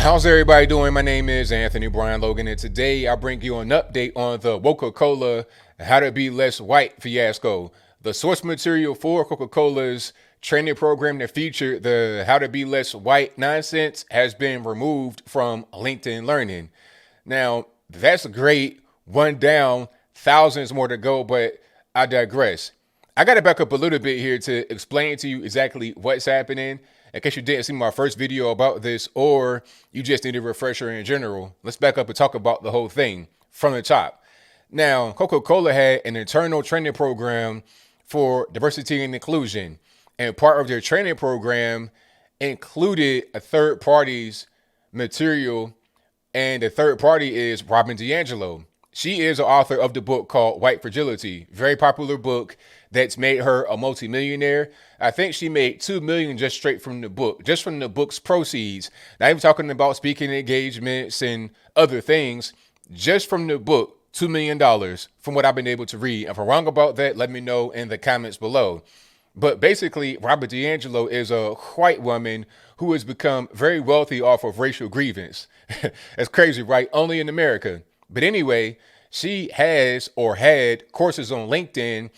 How's everybody doing? My name is Anthony Brian Logan, and today I bring you an update on the Coca-Cola How to Be Less White fiasco. The source material for Coca-Cola's training program that featured the How to Be Less White nonsense has been removed from LinkedIn Learning. Now, that's great. One down, thousands more to go, but I digress. I got to back up a little bit here to explain to you exactly what's happening. In case you didn't see my first video about this, or you just need a refresher in general, let's back up and talk about the whole thing from the top. Now, Coca-Cola had an internal training program for diversity and inclusion, and part of their training program included a third party's material, and the third party is Robin DiAngelo. She is the author of the book called White Fragility, very popular book that's made her a multimillionaire. I think she made $2 million just straight from the book, just from the book's proceeds. Not even talking about speaking engagements and other things, just from the book, $2 million from what I've been able to read. If I'm wrong about that, let me know in the comments below. But basically, Robin DiAngelo is a white woman who has become very wealthy off of racial grievance. That's crazy, right? Only in America. But anyway, she has or had courses on LinkedIn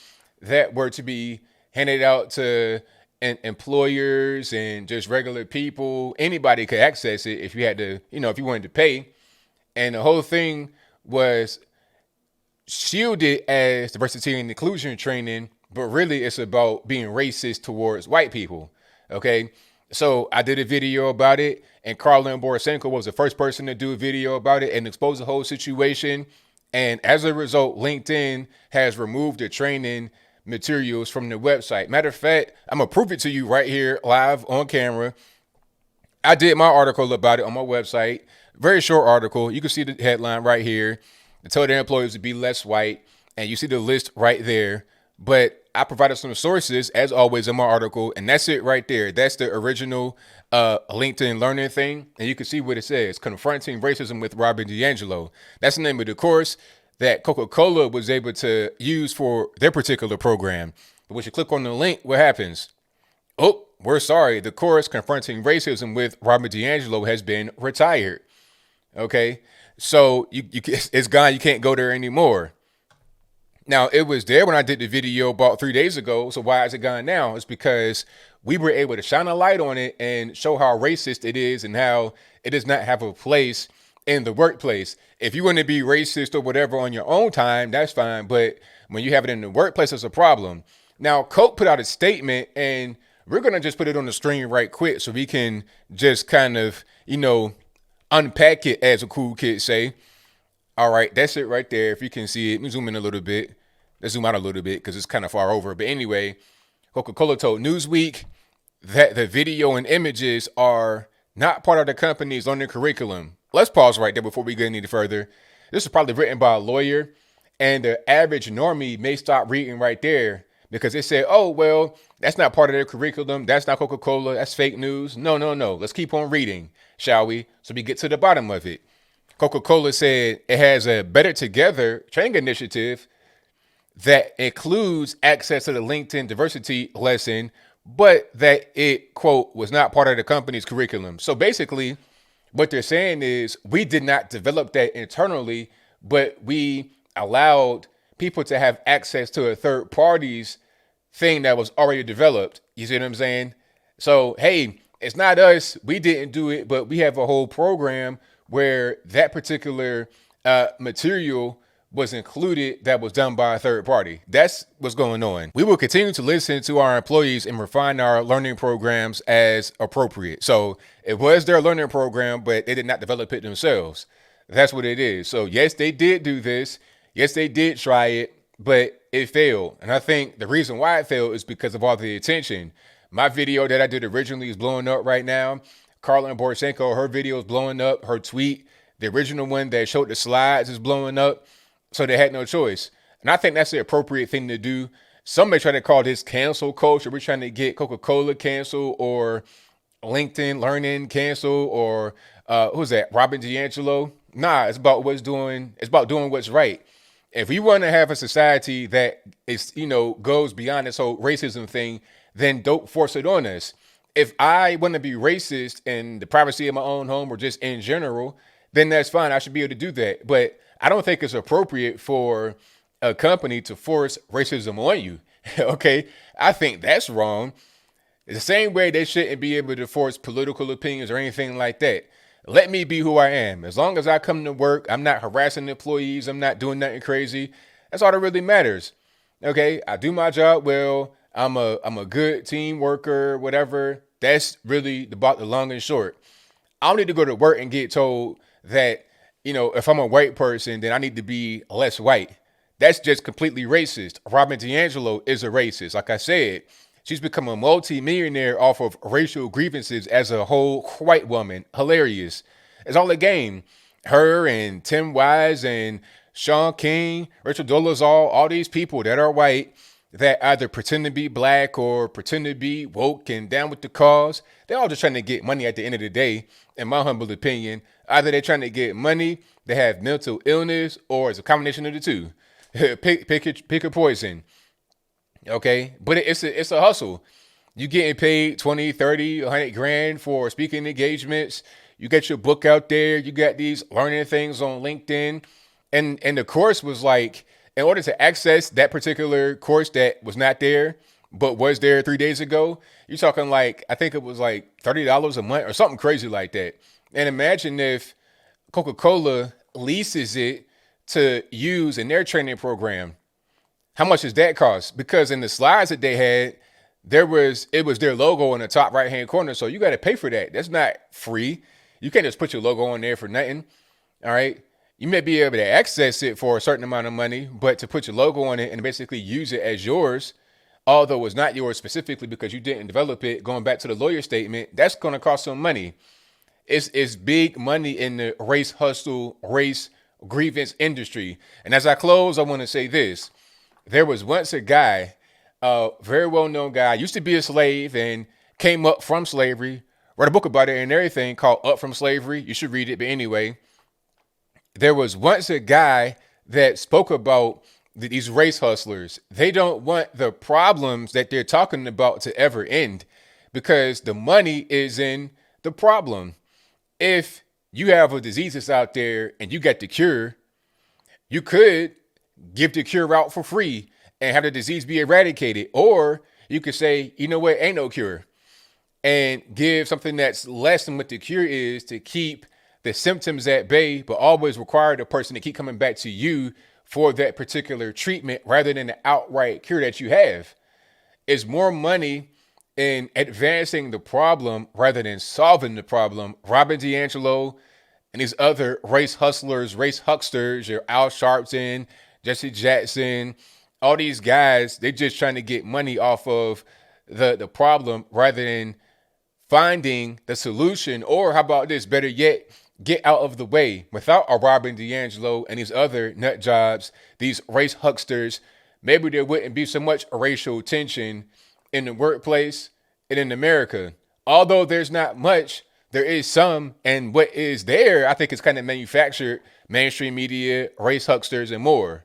that were to be handed out to employers and just regular people. Anybody could access it if you had to, if you wanted to pay. And the whole thing was shielded as diversity and inclusion training, but really it's about being racist towards white people. Okay. So I did a video about it, and Karlin Borisenko was the first person to do a video about it and expose the whole situation. And as a result, LinkedIn has removed the training materials from the website. Matter of fact, I'm gonna prove it to you right here live on camera. I did my article about it on my website. Very short article. You can see the headline right here. They told their employees to be less white, and you see the list right there. But I provided some sources, as always, in my article, and that's it right there. That's the original LinkedIn Learning thing, and you can see what it says: Confronting Racism with Robin DiAngelo. That's the name of the course that Coca-Cola was able to use for their particular program. But when you click on the link, what happens? Oh, we're sorry. The course Confronting Racism with Robin DiAngelo has been retired. Okay, so it's gone. You can't go there anymore. Now, it was there when I did the video about 3 days ago. So why is it gone now? It's because we were able to shine a light on it and show how racist it is and how it does not have a place in the workplace. If you want to be racist or whatever on your own time, that's fine. But when you have it in the workplace, it's a problem. Now, Coke put out a statement, and we're going to just put it on the screen right quick so we can just kind of, unpack it, as a cool kid say. All right, that's it right there. If you can see it, let me zoom in a little bit. Let's zoom out a little bit because it's kind of far over. But anyway, Coca-Cola told Newsweek that the video and images are not part of the company's learning curriculum. Let's pause right there before we get any further. This is probably written by a lawyer, and the average normie may stop reading right there because they say, oh, well, that's not part of their curriculum. That's not Coca-Cola. That's fake news. No. Let's keep on reading, shall we? So we get to the bottom of it. Coca-Cola said it has a Better Together training initiative that includes access to the LinkedIn diversity lesson, but that it, quote, was not part of the company's curriculum. So basically, what they're saying is we did not develop that internally, but we allowed people to have access to a third party's thing that was already developed. You see what I'm saying? So, hey, it's not us. We didn't do it, but we have a whole program where that particular material was included that was done by a third party. That's what's going on. We will continue to listen to our employees and refine our learning programs as appropriate. So it was their learning program, but they did not develop it themselves. That's what it is. So yes, they did do this. Yes, they did try it, but it failed. And I think the reason why it failed is because of all the attention. My video that I did originally is blowing up right now. Karlin Borisenko, her video is blowing up. Her tweet, the original one that showed the slides, is blowing up. So they had no choice. And I think that's the appropriate thing to do. Some may try to call this cancel culture. We're trying to get Coca-Cola canceled or LinkedIn Learning canceled or who's that? Robin DiAngelo. Nah, it's about doing what's right. If we want to have a society that is, goes beyond this whole racism thing, then don't force it on us. If I want to be racist in the privacy of my own home or just in general, then that's fine. I should be able to do that. But I don't think it's appropriate for a company to force racism on you. Okay. I think that's wrong. It's the same way they shouldn't be able to force political opinions or anything like that. Let me be who I am. As long as I come to work, I'm not harassing employees, I'm not doing nothing crazy. That's all that really matters. Okay, I do my job well. I'm a good team worker, whatever. That's really about the long and short. I don't need to go to work and get told that, if I'm a white person, then I need to be less white. That's just completely racist. Robin DiAngelo is a racist. Like I said, she's become a multi-millionaire off of racial grievances as a whole white woman. Hilarious. It's all a game. Her and Tim Wise and Sean King, Richard Dolezal, all these people that are white that either pretend to be black or pretend to be woke and down with the cause, they're all just trying to get money at the end of the day, in my humble opinion. Either they're trying to get money, they have mental illness, or it's a combination of the two. pick a poison. Okay, but it's a hustle. You getting paid 20, 30, 100 grand for speaking engagements. You got your book out there. You got these learning things on LinkedIn. And the course was like, in order to access that particular course that was not there, but was there 3 days ago, you're talking like, I think it was like $30 a month or something crazy like that. And imagine if Coca-Cola leases it to use in their training program. How much does that cost? Because in the slides that they had, it was their logo in the top right hand corner. So you got to pay for that. That's not free. You can't just put your logo on there for nothing. All right. You may be able to access it for a certain amount of money, but to put your logo on it and basically use it as yours, although it's not yours specifically because you didn't develop it, going back to the lawyer statement, that's going to cost some money. It's big money in the race hustle, race grievance industry. And as I close, I want to say this. There was once a guy, a very well-known guy, used to be a slave and came up from slavery, wrote a book about it and everything called Up From Slavery. You should read it. But anyway, there was once a guy that spoke about these race hustlers. They don't want the problems that they're talking about to ever end because the money is in the problem. If you have a disease that's out there and you got the cure, you could give the cure out for free and have the disease be eradicated. Or you could say, you know what, ain't no cure, and give something that's less than what the cure is to keep the symptoms at bay, but always require the person to keep coming back to you for that particular treatment rather than the outright cure that you have. It's more money in advancing the problem rather than solving the problem. Robin DiAngelo and these other race hustlers, race hucksters, your Al Sharpton, Jesse Jackson, all these guys, they're just trying to get money off of the problem rather than finding the solution. Or how about this, better yet, get out of the way. Without a Robin DiAngelo and these other nut jobs, these race hucksters, maybe there wouldn't be so much racial tension in the workplace and in America. Although there's not much, there is some, and what is there, I think is kind of manufactured, mainstream media, race hucksters, and more.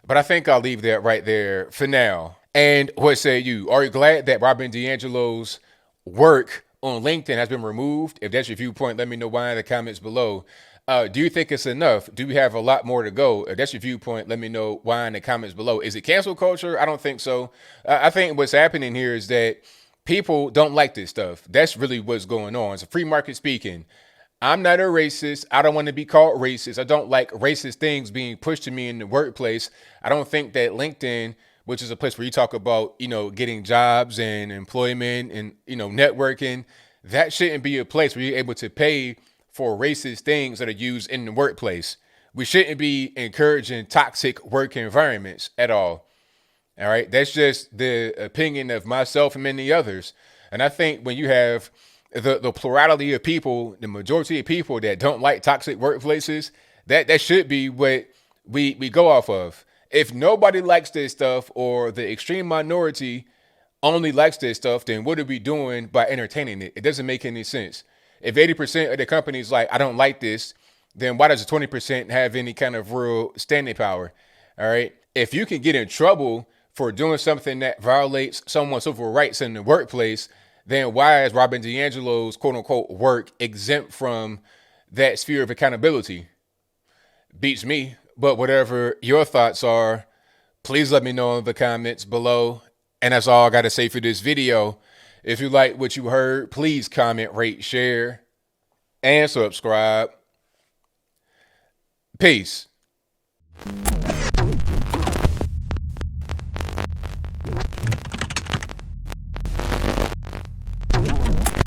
But I think I'll leave that right there for now. And what say you? Are you glad that Robin DiAngelo's work on LinkedIn has been removed? If that's your viewpoint, let me know why in the comments below. Do you think it's enough? Do we have a lot more to go? If that's your viewpoint, let me know why in the comments below. Is it cancel culture? I don't think so. I think what's happening here is that people don't like this stuff. That's really what's going on. It's a free market speaking. I'm not a racist. I don't want to be called racist. I don't like racist things being pushed to me in the workplace. I don't think that LinkedIn, which is a place where you talk about, getting jobs and employment and, networking, that shouldn't be a place where you're able to pay for racist things that are used in the workplace. We shouldn't be encouraging toxic work environments at all. All right. That's just the opinion of myself and many others. And I think when you have the plurality of people, the majority of people that don't like toxic workplaces, that should be what we go off of. If nobody likes this stuff or the extreme minority only likes this stuff, then what are we doing by entertaining it? It doesn't make any sense. If 80% of the company's like, I don't like this, then why does the 20% have any kind of real standing power? All right. If you can get in trouble for doing something that violates someone's civil rights in the workplace, then why is Robin DiAngelo's quote unquote work exempt from that sphere of accountability? Beats me. But whatever your thoughts are, please let me know in the comments below. And that's all I got to say for this video. If you like what you heard, please comment, rate, share, and subscribe. Peace.